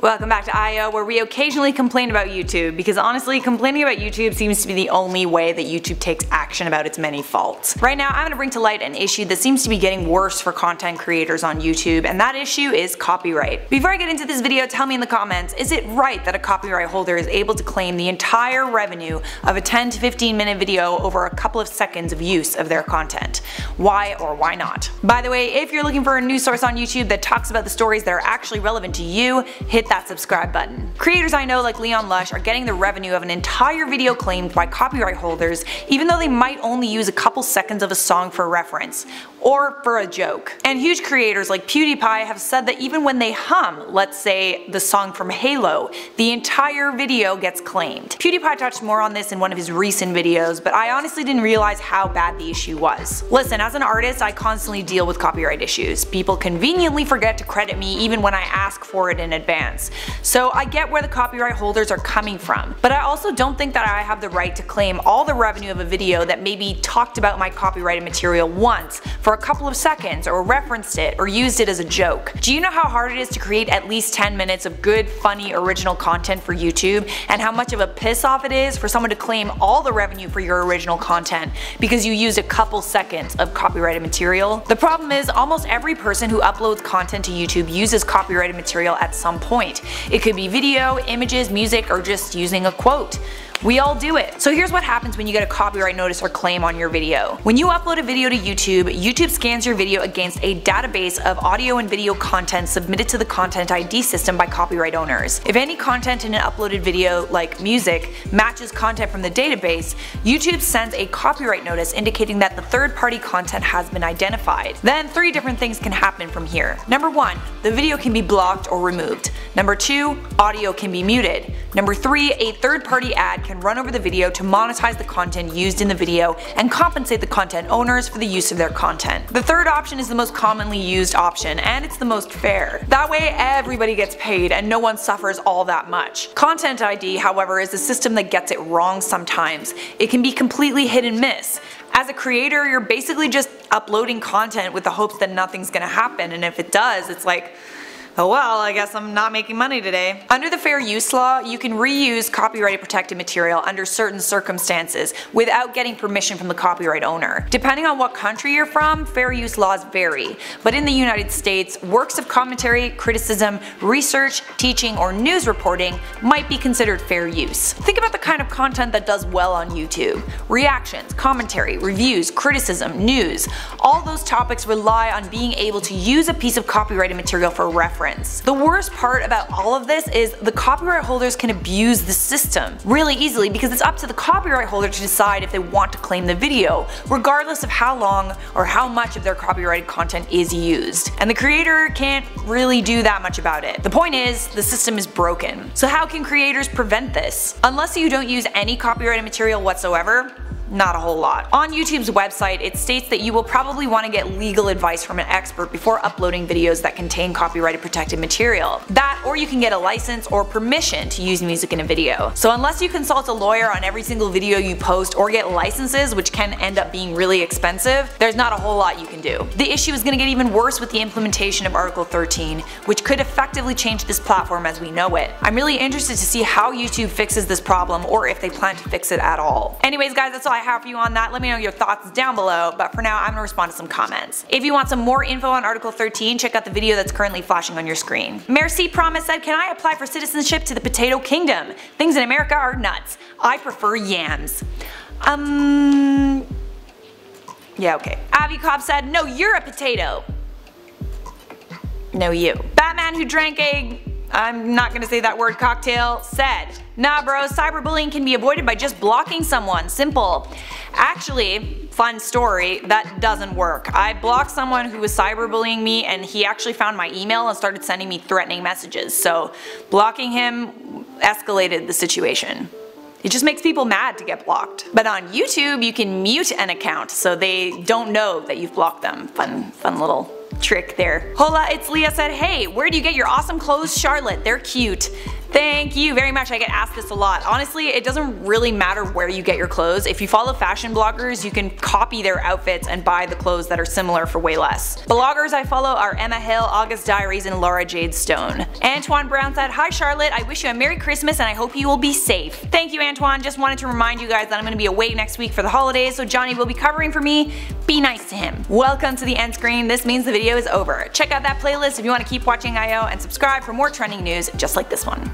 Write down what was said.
Welcome back to I.O., where we occasionally complain about YouTube, because honestly, complaining about YouTube seems to be the only way that YouTube takes action about its many faults. Right now, I'm going to bring to light an issue that seems to be getting worse for content creators on YouTube, and that issue is copyright. Before I get into this video, tell me in the comments, is it right that a copyright holder is able to claim the entire revenue of a 10 to 15 minute video over a couple of seconds of use of their content? Why or why not? By the way, if you're looking for a news source on YouTube that talks about the stories that are actually relevant to you, hit that subscribe button. Creators I know like Leon Lush are getting the revenue of an entire video claimed by copyright holders, even though they might only use a couple seconds of a song for reference, or for a joke. And huge creators like PewDiePie have said that even when they hum, let's say, the song from Halo, the entire video gets claimed. PewDiePie touched more on this in one of his recent videos, but I honestly didn't realize how bad the issue was. Listen, as an artist, I constantly deal with copyright issues. People conveniently forget to credit me even when I ask for it in advance. So I get where the copyright holders are coming from, but I also don't think that I have the right to claim all the revenue of a video that maybe talked about my copyrighted material once for a couple of seconds, or referenced it, or used it as a joke. Do you know how hard it is to create at least 10 minutes of good, funny, original content for YouTube, and how much of a piss off it is for someone to claim all the revenue for your original content because you used a couple seconds of copyrighted material? The problem is, almost every person who uploads content to YouTube uses copyrighted material at some point. It could be video, images, music, or just using a quote. We all do it. So here's what happens when you get a copyright notice or claim on your video. When you upload a video to YouTube, YouTube scans your video against a database of audio and video content submitted to the Content ID system by copyright owners. If any content in an uploaded video, like music, matches content from the database, YouTube sends a copyright notice indicating that the third-party content has been identified. Then 3 different things can happen from here. Number 1, the video can be blocked or removed. Number 2, audio can be muted. Number 3, a third-party ad can run over the video to monetize the content used in the video and compensate the content owners for the use of their content. The third option is the most commonly used option, and it's the most fair. That way everybody gets paid and no one suffers all that much. Content ID, however, is a system that gets it wrong sometimes. It can be completely hit and miss. As a creator, you're basically just uploading content with the hopes that nothing's gonna happen, and if it does, it's like, oh well, I guess I'm not making money today. Under the fair use law, you can reuse copyright protected material under certain circumstances without getting permission from the copyright owner. Depending on what country you're from, fair use laws vary, but in the United States, works of commentary, criticism, research, teaching, or news reporting might be considered fair use. Think about the kind of content that does well on YouTube. Reactions, commentary, reviews, criticism, news. All those topics rely on being able to use a piece of copyrighted material for reference. The worst part about all of this is the copyright holders can abuse the system really easily, because it's up to the copyright holder to decide if they want to claim the video, regardless of how long or how much of their copyrighted content is used. And the creator can't really do that much about it. The point is, the system is broken. So how can creators prevent this? Unless you don't use any copyrighted material whatsoever, not a whole lot. On YouTube's website, it states that you will probably want to get legal advice from an expert before uploading videos that contain copyrighted protected material. That, or you can get a license or permission to use music in a video. So unless you consult a lawyer on every single video you post or get licenses, which can end up being really expensive, there's not a whole lot you can do. The issue is going to get even worse with the implementation of Article 13, which could effectively change this platform as we know it. I'm really interested to see how YouTube fixes this problem, or if they plan to fix it at all. Anyways guys, that's all I have for you on that. Let me know your thoughts down below, but for now I'm gonna respond to some comments. If you want some more info on Article 13, check out the video that's currently flashing on your screen. Merci Promise said, can I apply for citizenship to the Potato Kingdom? Things in America are nuts. I prefer yams. Yeah, okay. Avi Cobb said, no, you're a potato. No, you. Batman who drank a, I'm not gonna say that word, cocktail, said, nah bro, cyberbullying can be avoided by just blocking someone, simple. Actually, fun story, that doesn't work. I blocked someone who was cyberbullying me, and he actually found my email and started sending me threatening messages, so blocking him escalated the situation. It just makes people mad to get blocked. But on YouTube, you can mute an account so they don't know that you've blocked them. Fun little trick there. Hola, it's Leah said, hey, where do you get your awesome clothes, Charlotte? They're cute. Thank you very much. I get asked this a lot. Honestly, it doesn't really matter where you get your clothes. If you follow fashion bloggers, you can copy their outfits and buy the clothes that are similar for way less. Bloggers I follow are Emma Hill, August Diaries, and Laura Jade Stone. Antoine Brown said, hi Charlotte, I wish you a Merry Christmas and I hope you will be safe. Thank you, Antoine. Just wanted to remind you guys that I'm going to be away next week for the holidays, so Johnny will be covering for me. Be nice to him. Welcome to the end screen. This means the video is over. Check out that playlist if you want to keep watching IO and subscribe for more trending news just like this one.